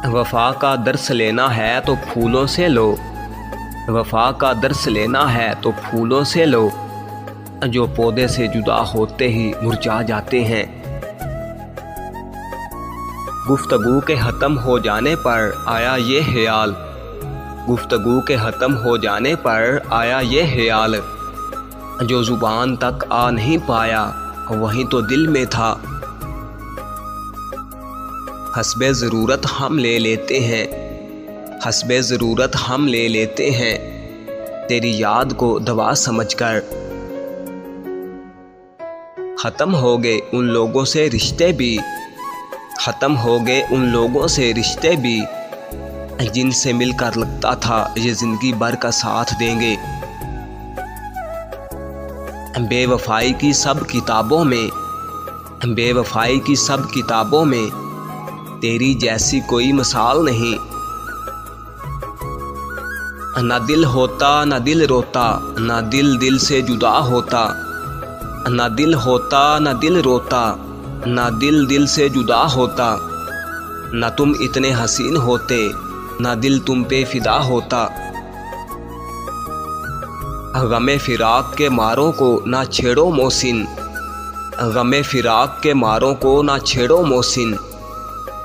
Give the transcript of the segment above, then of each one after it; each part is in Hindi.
वफ़ा का दर्स लेना है तो फूलों से लो, वफ़ा का दर्स लेना है तो फूलों से लो, जो पौधे से जुदा होते ही मुरझा जाते हैं। गुफ्तगू के ख़त्म हो जाने पर आया ये ख़याल, गुफ्तगू के ख़त्म हो जाने पर आया ये ख़याल, जो ज़ुबान तक आ नहीं पाया वहीं तो दिल में था। हस्बे ज़रूरत हम ले लेते हैं, हस्बे ज़रूरत हम ले लेते हैं, तेरी याद को दवा समझकर। ख़त्म हो गए उन लोगों से रिश्ते भी, ख़त्म हो गए उन लोगों से रिश्ते भी, जिनसे मिलकर लगता था ये ज़िंदगी भर का साथ देंगे। बेवफाई की सब किताबों में, बेवफाई की सब किताबों में तेरी जैसी कोई मिसाल नहीं। ना दिल होता ना दिल रोता, ना दिल दिल से जुदा होता, ना दिल होता ना दिल रोता, ना दिल दिल से जुदा होता, ना तुम इतने हसीन होते, ना दिल तुम पे फिदा होता। गमे फिराक के मारों को ना छेड़ो मोहसिन, गमे फिराक के मारों को ना छेड़ो मोहसिन,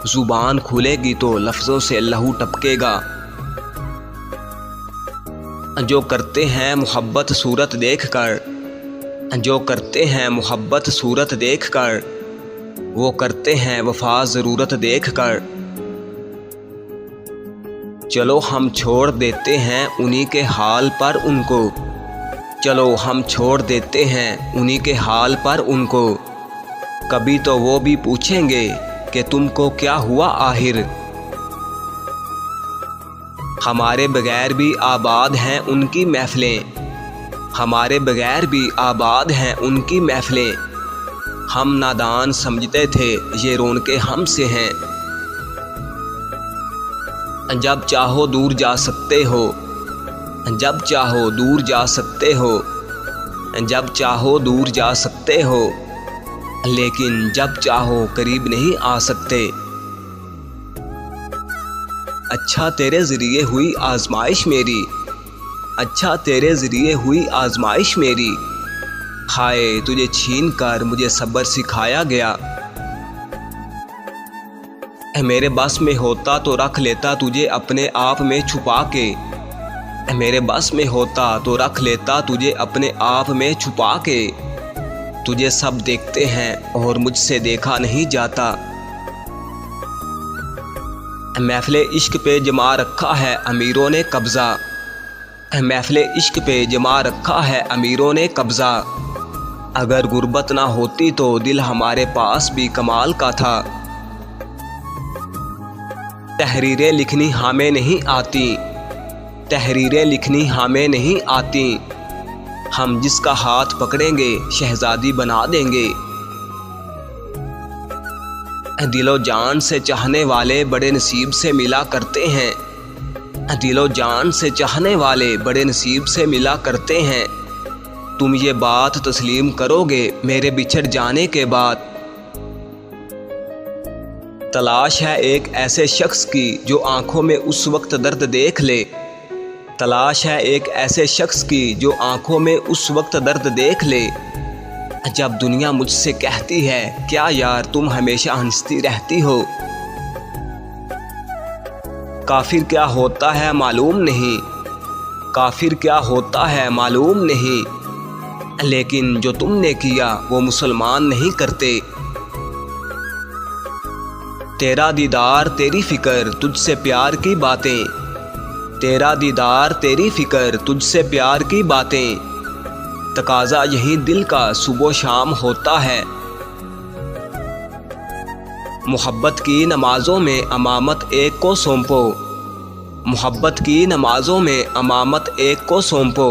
ज़ुबान खुलेगी तो लफ्ज़ों से लहू टपकेगा। जो करते हैं मोहब्बत सूरत देख कर, जो करते हैं मोहब्बत सूरत देख कर, वो करते हैं वफ़ा ज़रूरत देख कर। चलो हम छोड़ देते हैं उन्हीं के हाल पर उनको, चलो हम छोड़ देते हैं उन्हीं के हाल पर उनको, कभी तो वो भी पूछेंगे कि तुमको क्या हुआ आखिर। हमारे बगैर भी आबाद हैं उनकी महफ़िलें, हमारे बगैर भी आबाद हैं उनकी महफ़िलें, हम नादान समझते थे ये रौनकें हमसे हैं। जब चाहो दूर जा सकते हो, जब चाहो दूर जा सकते हो, जब चाहो दूर जा सकते हो, लेकिन जब चाहो करीब नहीं आ सकते। अच्छा तेरे ज़रिए हुई आजमाइश मेरी, अच्छा तेरे ज़रिए हुई आजमाइश मेरी, हाय तुझे छीन कर मुझे सब्र सिखाया गया। मेरे बस में होता तो रख लेता तुझे अपने आप में छुपा के, मेरे बस में होता तो रख लेता तुझे अपने आप में छुपा के, तुझे सब देखते हैं और मुझसे देखा नहीं जाता। महफ़िले इश्क पे जमा रखा है अमीरों ने कब्ज़ा, महफ़िले इश्क पे जमा रखा है अमीरों ने कब्ज़ा, अगर गुर्बत ना होती तो दिल हमारे पास भी कमाल का था। तहरीरें लिखनी हमें नहीं आती, तहरीरें लिखनी हमें नहीं आती, हम जिसका हाथ पकड़ेंगे शहज़ादी बना देंगे। दिलो जान से चाहने वाले बड़े नसीब से मिला करते हैं, दिलो जान से चाहने वाले बड़े नसीब से मिला करते हैं, तुम ये बात तस्लीम करोगे मेरे बिछड़ जाने के बाद। तलाश है एक ऐसे शख्स की जो आंखों में उस वक्त दर्द देख ले, तलाश है एक ऐसे शख्स की जो आंखों में उस वक्त दर्द देख ले, जब दुनिया मुझसे कहती है क्या यार तुम हमेशा हंसती रहती हो। काफिर क्या होता है मालूम नहीं, काफिर क्या होता है मालूम नहीं, लेकिन जो तुमने किया वो मुसलमान नहीं करते। तेरा दीदार तेरी फिक्र तुझसे प्यार की बातें, तेरा दीदार तेरी फिक्र तुझसे प्यार की बातें, तकाजा यही दिल का सुबह शाम होता है। मोहब्बत की नमाज़ों में अमामत एक को सौंपो, मोहब्बत की नमाज़ों में अमामत एक को सौंपो,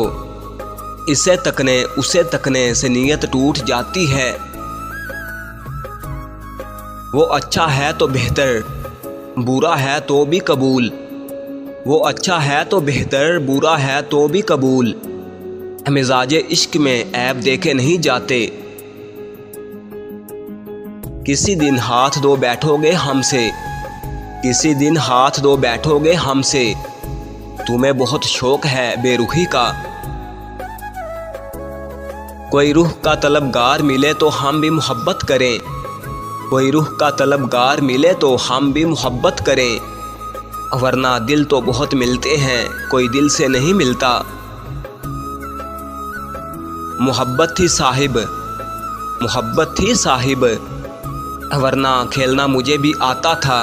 इसे तकने उसे तकने से नीयत टूट जाती है। वो अच्छा है तो बेहतर, बुरा है तो भी कबूल, वो अच्छा है तो बेहतर, बुरा है तो भी कबूल, मिजाज इश्क में ऐब देखे नहीं जाते। किसी दिन हाथ धो बैठोगे हमसे, किसी दिन हाथ दो बैठोगे हमसे, तुम्हें बहुत शौक है बेरुखी का। कोई रूह का तलबगार मिले तो हम भी मोहब्बत करें, कोई रूह का तलबगार मिले तो हम भी मोहब्बत करें, वरना दिल तो बहुत मिलते हैं, कोई दिल से नहीं मिलता। मोहब्बत थी साहिब, मोहब्बत थी साहिब, वरना खेलना मुझे भी आता था।